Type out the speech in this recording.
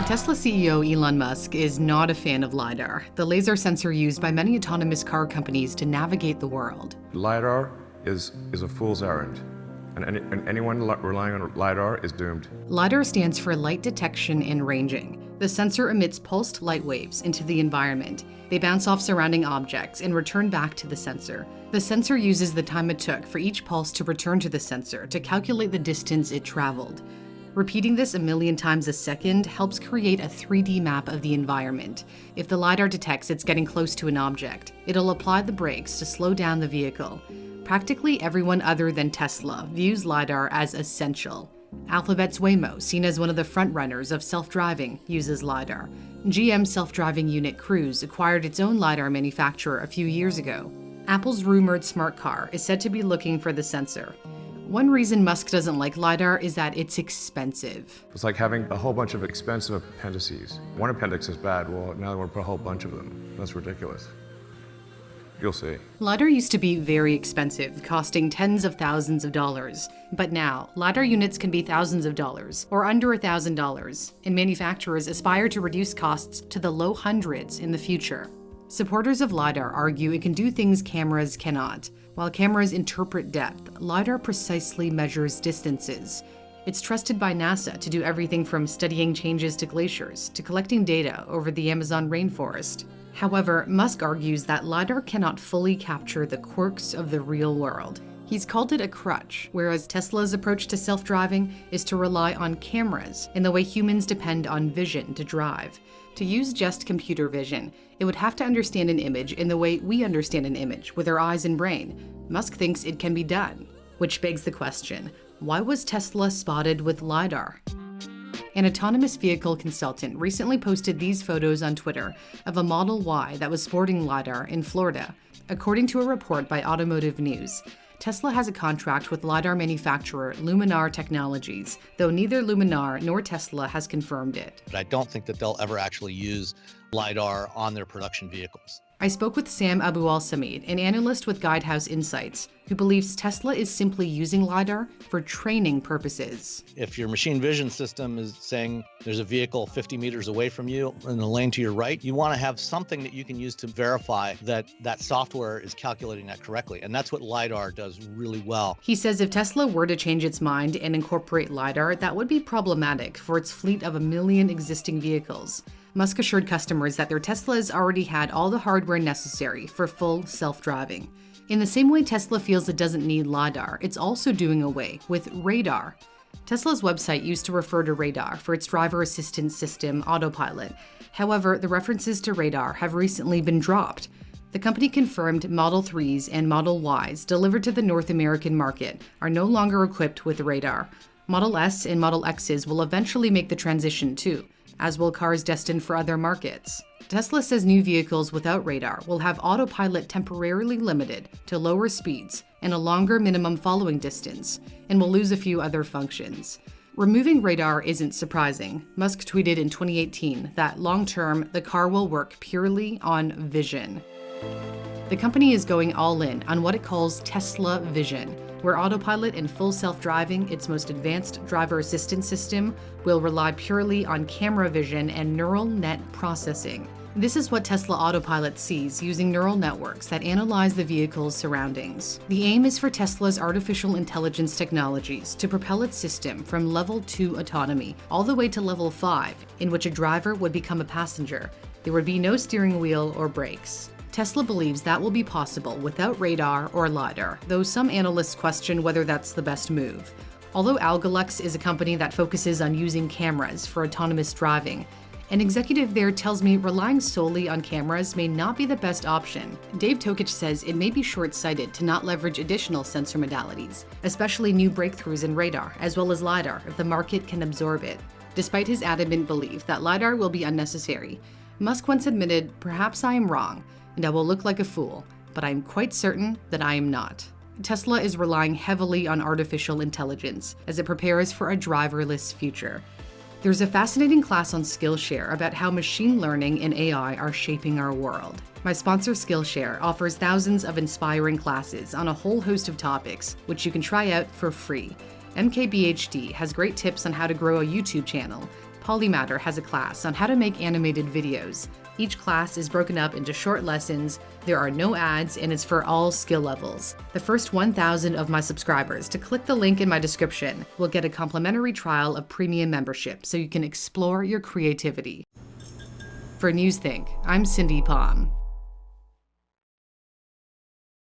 Tesla CEO Elon Musk is not a fan of LIDAR, the laser sensor used by many autonomous car companies to navigate the world. LIDAR is a fool's errand, and anyone relying on LIDAR is doomed. LIDAR stands for light detection and ranging. The sensor emits pulsed light waves into the environment. They bounce off surrounding objects and return back to the sensor. The sensor uses the time it took for each pulse to return to the sensor to calculate the distance it traveled. Repeating this a million times a second helps create a 3D map of the environment. If the LiDAR detects it's getting close to an object, it'll apply the brakes to slow down the vehicle. Practically everyone other than Tesla views LiDAR as essential. Alphabet's Waymo, seen as one of the frontrunners of self-driving, uses LiDAR. GM's self-driving unit Cruise acquired its own LiDAR manufacturer a few years ago. Apple's rumored smart car is said to be looking for the sensor. One reason Musk doesn't like LiDAR is that it's expensive. It's like having a whole bunch of expensive appendices. One appendix is bad, well, now we're put a whole bunch of them. That's ridiculous. You'll see. LiDAR used to be very expensive, costing tens of thousands of dollars. But now, LiDAR units can be thousands of dollars, or under $1,000, and manufacturers aspire to reduce costs to the low hundreds in the future. Supporters of LiDAR argue it can do things cameras cannot. While cameras interpret depth, LiDAR precisely measures distances. It's trusted by NASA to do everything from studying changes to glaciers to collecting data over the Amazon rainforest. However, Musk argues that LiDAR cannot fully capture the quirks of the real world. He's called it a crutch, whereas Tesla's approach to self-driving is to rely on cameras in the way humans depend on vision to drive. To use just computer vision, it would have to understand an image in the way we understand an image, with our eyes and brain. Musk thinks it can be done. Which begs the question, why was Tesla spotted with LiDAR? An autonomous vehicle consultant recently posted these photos on Twitter of a Model Y that was sporting LiDAR in Florida. According to a report by Automotive News, Tesla has a contract with LiDAR manufacturer Luminar Technologies, though neither Luminar nor Tesla has confirmed it. But I don't think that they'll ever actually use LiDAR on their production vehicles. I spoke with Sam Abu Al-Samid, an analyst with Guidehouse Insights, who believes Tesla is simply using LiDAR for training purposes. If your machine vision system is saying there's a vehicle 50 meters away from you in the lane to your right, you want to have something that you can use to verify that that software is calculating that correctly. And that's what LiDAR does really well. He says if Tesla were to change its mind and incorporate LiDAR, that would be problematic for its fleet of 1 million existing vehicles. Musk assured customers that their Teslas already had all the hardware necessary for full self-driving. In the same way Tesla feels it doesn't need LiDAR, it's also doing away with radar. Tesla's website used to refer to radar for its driver assistance system, Autopilot. However, the references to radar have recently been dropped. The company confirmed Model 3s and Model Ys delivered to the North American market are no longer equipped with radar. Model S and Model Xs will eventually make the transition too, as will cars destined for other markets. Tesla says new vehicles without radar will have autopilot temporarily limited to lower speeds and a longer minimum following distance, and will lose a few other functions. Removing radar isn't surprising. Musk tweeted in 2018 that long-term, the car will work purely on vision. The company is going all in on what it calls Tesla Vision, where autopilot and full self-driving, its most advanced driver assistance system, will rely purely on camera vision and neural net processing. This is what Tesla Autopilot sees using neural networks that analyze the vehicle's surroundings. The aim is for Tesla's artificial intelligence technologies to propel its system from level 2 autonomy all the way to level 5, in which a driver would become a passenger. There would be no steering wheel or brakes. Tesla believes that will be possible without radar or LiDAR, though some analysts question whether that's the best move. Although Algolux is a company that focuses on using cameras for autonomous driving, an executive there tells me relying solely on cameras may not be the best option. Dave Tokic says it may be short-sighted to not leverage additional sensor modalities, especially new breakthroughs in radar, as well as LiDAR, if the market can absorb it. Despite his adamant belief that LiDAR will be unnecessary, Musk once admitted, "Perhaps I am wrong, and I will look like a fool, but I am quite certain that I am not." Tesla is relying heavily on artificial intelligence as it prepares for a driverless future. There's a fascinating class on Skillshare about how machine learning and AI are shaping our world. My sponsor Skillshare offers thousands of inspiring classes on a whole host of topics, which you can try out for free. MKBHD has great tips on how to grow a YouTube channel. Polymatter has a class on how to make animated videos. Each class is broken up into short lessons, there are no ads, and it's for all skill levels. The first 1,000 of my subscribers to click the link in my description will get a complimentary trial of premium membership so you can explore your creativity. For NewsThink, I'm Cindy Palm.